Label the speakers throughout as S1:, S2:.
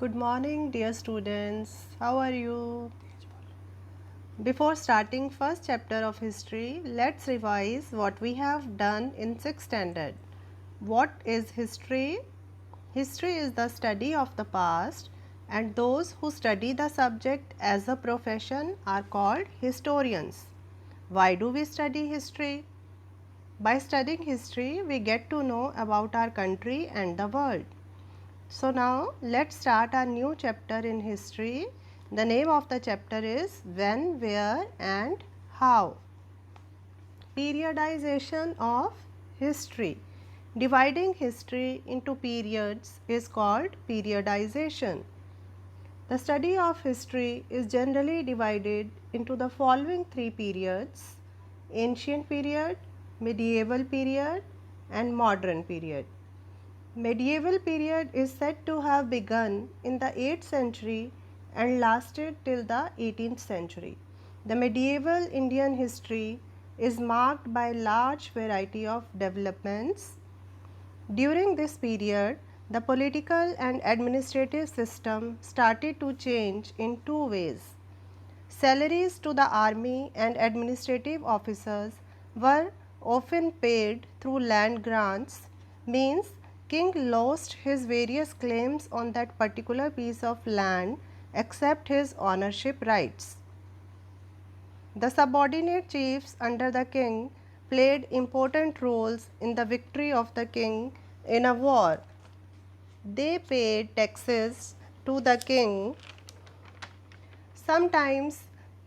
S1: Good morning, dear students. How are you? Before starting first chapter of history, let's revise what we have done in 6th standard. What is history? History is the study of the past, and those who study the subject as a profession are called historians. Why do we study history? By studying history, we get to know about our country and the world. So now let's start a new chapter in history. The name of the chapter is When, Where and How. Periodization of history. Dividing history into periods is called periodization. The study of history is generally divided into the following three periods: ancient period, medieval period and modern period. Medieval period is said to have begun in the 8th century and lasted till the 18th century. The medieval Indian history is marked by large variety of developments. During this period, the political and administrative system started to change in two ways. Salaries to the army and administrative officers were often paid through land grants, means king lost his various claims on that particular piece of land except his ownership rights. The subordinate chiefs under the king played important roles in the victory of the king in a war. They paid taxes to the king. Sometimes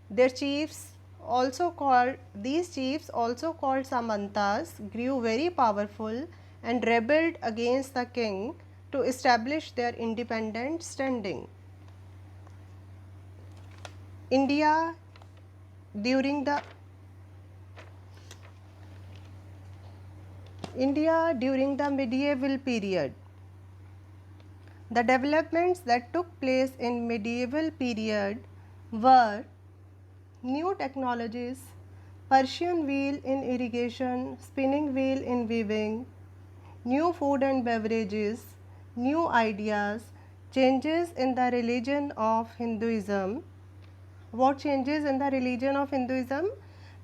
S1: their chiefs also called these chiefs also called Samantas grew very powerful and rebelled against the king to establish their independent standing. India during the medieval period. The developments that took place in medieval period were new technologies, Persian wheel in irrigation, spinning wheel in weaving, new food and beverages, new ideas, changes in the religion of Hinduism. What changes in the religion of Hinduism?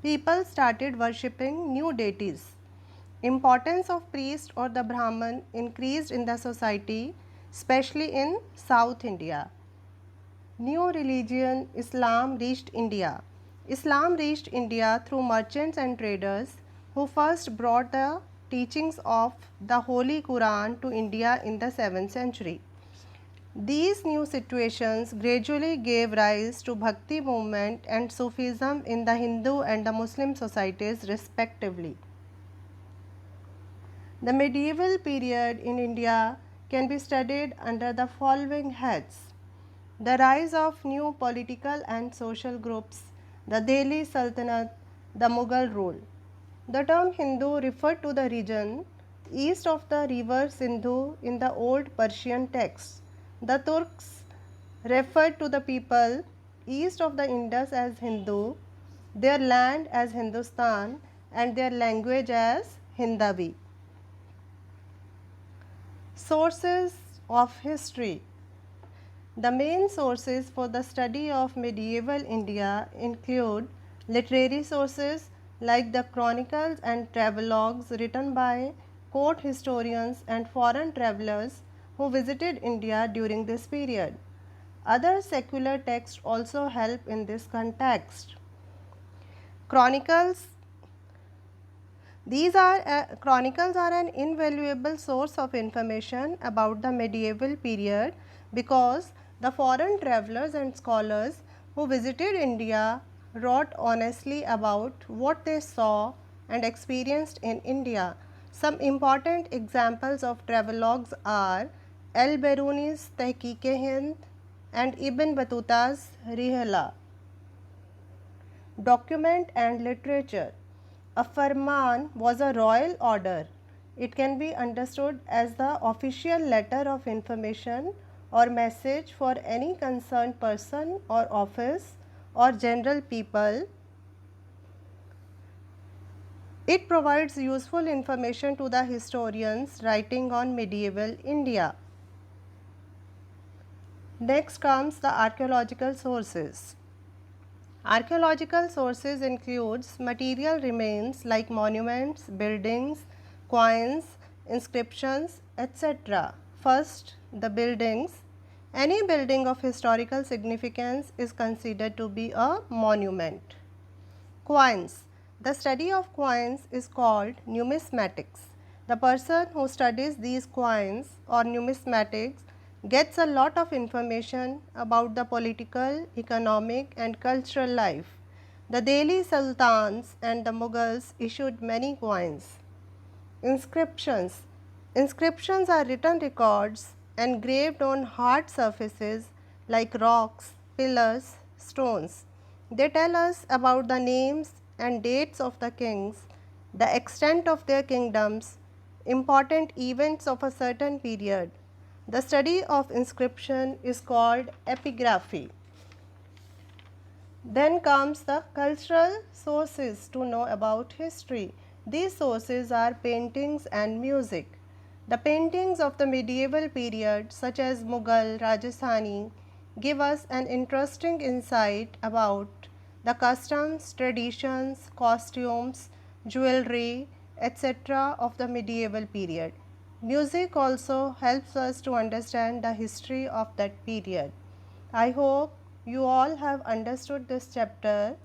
S1: People started worshipping new deities. Importance of priest or the Brahman increased in the society, especially in South India. New religion Islam reached India. Islam reached India through merchants and traders who first brought the teachings of the Holy Quran to India in the 7th century. These new situations gradually gave rise to Bhakti movement and Sufism in the Hindu and the Muslim societies respectively. The medieval period in India can be studied under the following heads: the rise of new political and social groups, the Delhi Sultanate, the Mughal rule. The term Hindu referred to the region east of the river Sindhu in the old Persian texts. The Turks referred to the people east of the Indus as Hindu, their land as Hindustan and their language as Hindavi. Sources of history. The main sources for the study of medieval India include literary sources like the chronicles and travelogues written by court historians and foreign travelers who visited India during this period. Other secular texts also help in this context. Chronicles. Chronicles are an invaluable source of information about the medieval period because the foreign travelers and scholars who visited India wrote honestly about what they saw and experienced in India. Some important examples of travelogues are Al-Biruni's Tehqiq-e-Hind and Ibn Battuta's Rihla. Document and literature. A farman was a royal order. It can be understood as the official letter of information or message for any concerned person or office or general people. It provides useful information to the historians writing on medieval India. Next comes the archaeological sources. Archaeological sources includes material remains like monuments, buildings, coins, inscriptions, etc. First, the buildings. Any building of historical significance is considered to be a monument. Coins. The study of coins is called numismatics. The person who studies these coins or numismatics gets a lot of information about the political, economic and cultural life. The Delhi Sultans and the Mughals issued many coins. Inscriptions. Inscriptions are written records engraved on hard surfaces like rocks, pillars, stones. They tell us about the names and dates of the kings, the extent of their kingdoms, important events of a certain period. The study of inscription is called epigraphy. Then comes the cultural sources to know about history. These sources are paintings and music. The paintings of the medieval period such as Mughal, Rajasthani give us an interesting insight about the customs, traditions, costumes, jewelry, etc. of the medieval period. Music also helps us to understand the history of that period. I hope you all have understood this chapter.